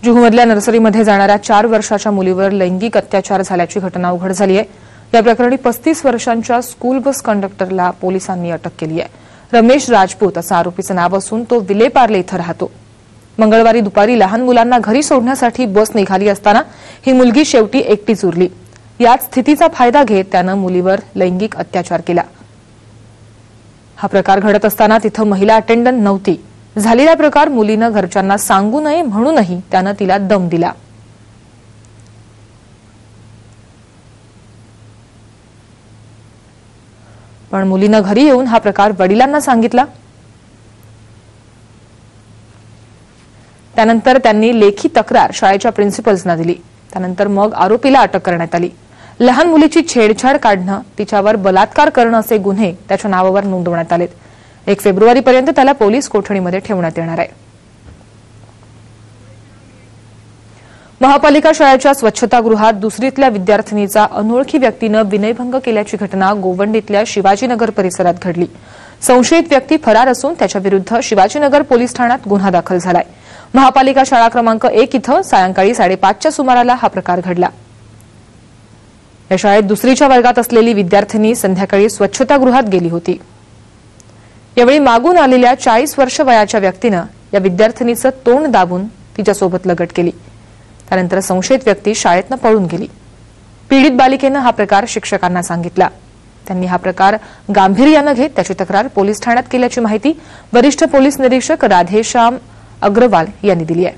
जुहूमधल्या नर्सरीमध्ये जाणाऱ्या 4 वर्षाच्या मुलीवर लैंगिक अत्याचार झाल्याची घटना उघड झाली आहे। या प्रकरणी 35 वर्षांच्या स्कूल बस कंडक्टरला पोलिसांनी अटक केली आहे। रमेश राजपूत असं आरोपीचं नाव असून तो विलेपार्ले इथं राहतो। मंगळवारी दुपारी लहान मुलांना घरी सोडण्यासाठी बस निघाली असताना ही मुलगी शेवटी एकटीच उरली। याच स्थितीचा फायदा घेत त्यानं मुलीवर लैंगिक अत्याचार केला। हा प्रकार घडत असताना तिथं महिला अटेंडंट नव्हती। झालेला प्रकार मुलीनं घरच्यांना सांगू नये म्हणूनही त्यानं तिला दम दिला। पण मुलीनं घरी येऊन हा प्रकार वडिलांना सांगितला। त्यानंतर त्यांनी लेखी तक्रार शाळेच्या प्रिन्सिपल्सना दिली। त्यानंतर मग आरोपीला अटक करण्यात आली। लहान मुलीची छेडछाड काढणं, तिच्यावर बलात्कार करणं असे गुन्हे त्याच्या नावावर नोंदवण्यात आलेत। 1 फेब्रुवारीपर्यंत त्याला पोलीस कोठडीमध्ये ठेवण्यात येणार आहे। महापालिका शाळेच्या स्वच्छतागृहात दुसरीतल्या विद्यार्थिनीचा अनोळखी व्यक्तीनं विनयभंग केल्याची घटना गोवंडीतल्या शिवाजीनगर परिसरात घडली। संशयित व्यक्ती फरार असून त्याच्याविरुद्ध शिवाजीनगर पोलीस ठाण्यात गुन्हा दाखल झालाय। महापालिका शाळा क्रमांक 1 इथं सायंकाळी 5:30च्या सुमाराला हा प्रकार घडला। या शाळेत दुसरीच्या वर्गात असलेली विद्यार्थिनी संध्याकाळी स्वच्छतागृहात गेली होती। यावेळी मागून आलेल्या 40 वर्ष वयाच्या व्यक्तीनं या विद्यार्थिनीचं तोंड दाबून तिच्यासोबत लगट केली। त्यानंतर संशयित व्यक्ती शाळेतनं पळून गेली। पीडित बालिकेनं हा प्रकार शिक्षकांना सांगितला। त्यांनी हा प्रकार गांभीर्यानं घेत त्याची तक्रार पोलीस ठाण्यात केल्याची माहिती वरिष्ठ पोलीस निरीक्षक राधेश्याम अग्रवाल यांनी दिली आहे।